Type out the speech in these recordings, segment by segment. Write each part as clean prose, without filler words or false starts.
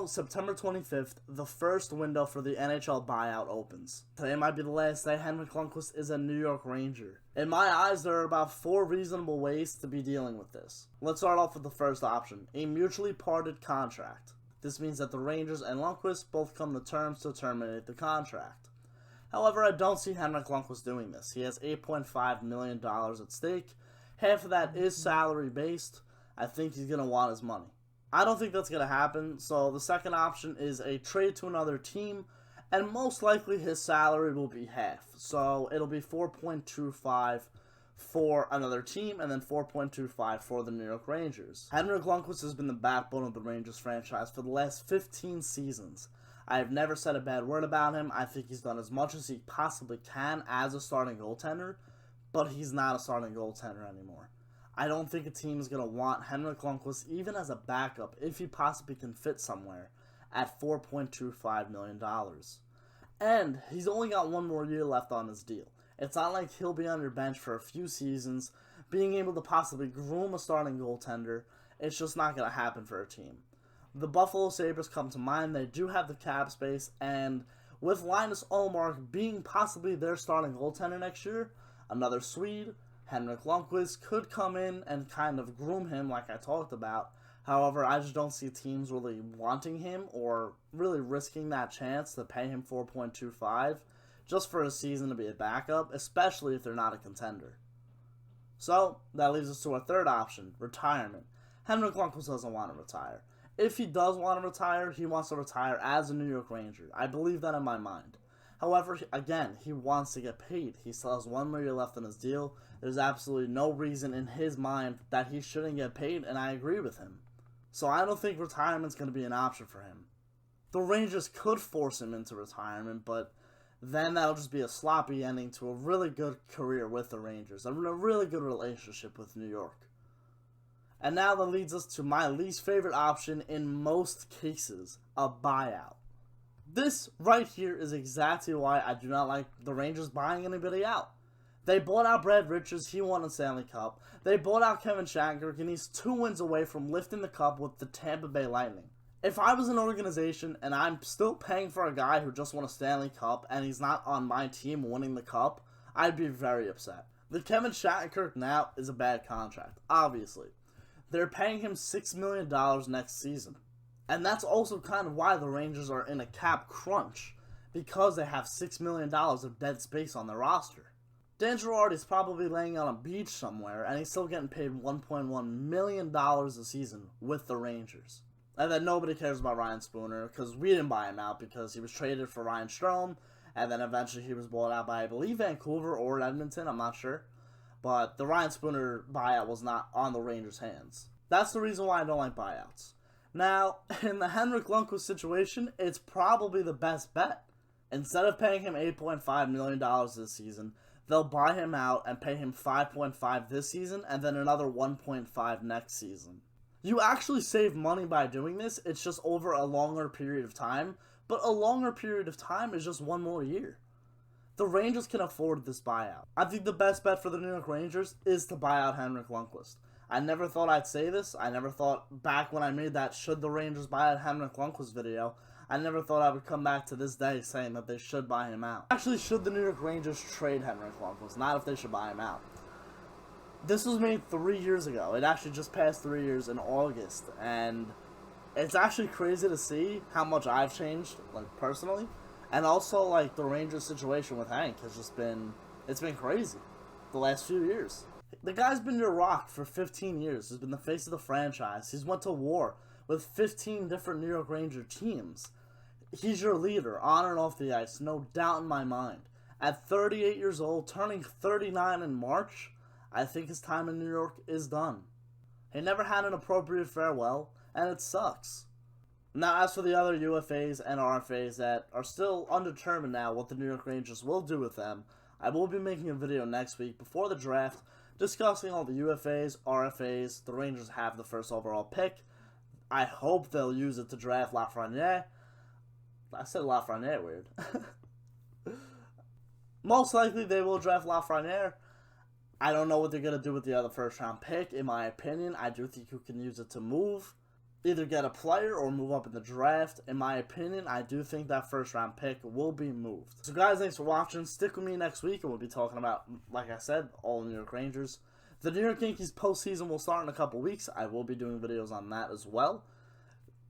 Tomorrow, September 25th, the first window for the NHL buyout opens. Today might be the last day Henrik Lundqvist is a New York Ranger. In my eyes, there are about 4 reasonable ways to be dealing with this. Let's start off with the first option, a mutually parted contract. This means that the Rangers and Lundqvist both come to terms to terminate the contract. However, I don't see Henrik Lundqvist doing this. He has $8.5 million at stake. Half of that is salary based. I think he's going to want his money. I don't think that's going to happen, so the second option is a trade to another team, and most likely his salary will be half. So it'll be 4.25 for another team, and then 4.25 for the New York Rangers. Henrik Lundqvist has been the backbone of the Rangers franchise for the last 15 seasons. I have never said a bad word about him. I think he's done as much as he possibly can as a starting goaltender, but he's not a starting goaltender anymore. I don't think a team is going to want Henrik Lundqvist even as a backup if he possibly can fit somewhere at $4.25 million. And he's only got 1 more year left on his deal. It's not like he'll be on your bench for a few seasons, being able to possibly groom a starting goaltender. It's just not going to happen for a team. The Buffalo Sabres come to mind. They do have the cap space, and with Linus Ullmark being possibly their starting goaltender next year, another Swede, Henrik Lundqvist, could come in and kind of groom him like I talked about. However, I just don't see teams really wanting him or really risking that chance to pay him $4.25 just for a season to be a backup, especially if they're not a contender. So, that leaves us to our third option, retirement. Henrik Lundqvist doesn't want to retire. If he does want to retire, he wants to retire as a New York Ranger. I believe that in my mind. However, again, he wants to get paid. He still has 1 more year left on his deal. There's absolutely no reason in his mind that he shouldn't get paid, and I agree with him. So I don't think retirement's going to be an option for him. The Rangers could force him into retirement, but then that'll just be a sloppy ending to a really good career with the Rangers, a really good relationship with New York. And now that leads us to my least favorite option in most cases, a buyout. This right here is exactly why I do not like the Rangers buying anybody out. They bought out Brad Richards, he won a Stanley Cup. They bought out Kevin Shattenkirk, and he's 2 wins away from lifting the cup with the Tampa Bay Lightning. If I was an organization and I'm still paying for a guy who just won a Stanley Cup and he's not on my team winning the cup, I'd be very upset. The Kevin Shattenkirk now is a bad contract, obviously. They're paying him $6 million next season. And that's also kind of why the Rangers are in a cap crunch, because they have $6 million of dead space on their roster. Dan Girardi's probably laying on a beach somewhere, and he's still getting paid $1.1 million a season with the Rangers. And then nobody cares about Ryan Spooner, because we didn't buy him out, because he was traded for Ryan Strome, and then eventually he was bought out by, I believe, Vancouver or Edmonton, I'm not sure. But the Ryan Spooner buyout was not on the Rangers' hands. That's the reason why I don't like buyouts. Now, in the Henrik Lundqvist situation, it's probably the best bet. Instead of paying him $8.5 million this season, they'll buy him out and pay him $5.5 this season and then another $1.5 next season. You actually save money by doing this, it's just over a longer period of time, but a longer period of time is just 1 more year. The Rangers can afford this buyout. I think the best bet for the New York Rangers is to buy out Henrik Lundqvist. I never thought I'd say this. I never thought back when I made that should the Rangers buy out Henrik Lundqvist video, I never thought I would come back to this day saying that they should buy him out. Actually, should the New York Rangers trade Henrik Lundqvist, not if they should buy him out. This was made 3 years ago. It actually just passed 3 years in August, and it's actually crazy to see how much I've changed, like, personally. And also, like, the Rangers situation with Hank has just been, it's been crazy the last few years. The guy's been your rock for 15 years. He's been the face of the franchise. He's went to war with 15 different New York Ranger teams. He's your leader, on and off the ice, no doubt in my mind. At 38 years old, turning 39 in March, I think his time in New York is done. He never had an appropriate farewell, and it sucks. Now, as for the other UFAs and RFAs that are still undetermined now what the New York Rangers will do with them, I will be making a video next week before the draft discussing all the UFAs, RFAs. The Rangers have the first overall pick. I hope they'll use it to draft Lafreniere. I said Lafreniere, weird. Most likely they will draft Lafreniere. I don't know what they're going to do with the other first round pick. In my opinion, I do think you can use it to move. either get a player or move up in the draft. In my opinion, I do think that first round pick will be moved. So guys, thanks for watching. Stick with me next week and we'll be talking about, like I said, all New York Rangers. The New York Yankees postseason will start in a couple weeks. I will be doing videos on that as well.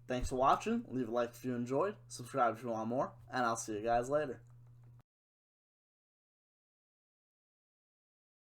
Thanks for watching. Leave a like if you enjoyed. Subscribe if you want more. And I'll see you guys later.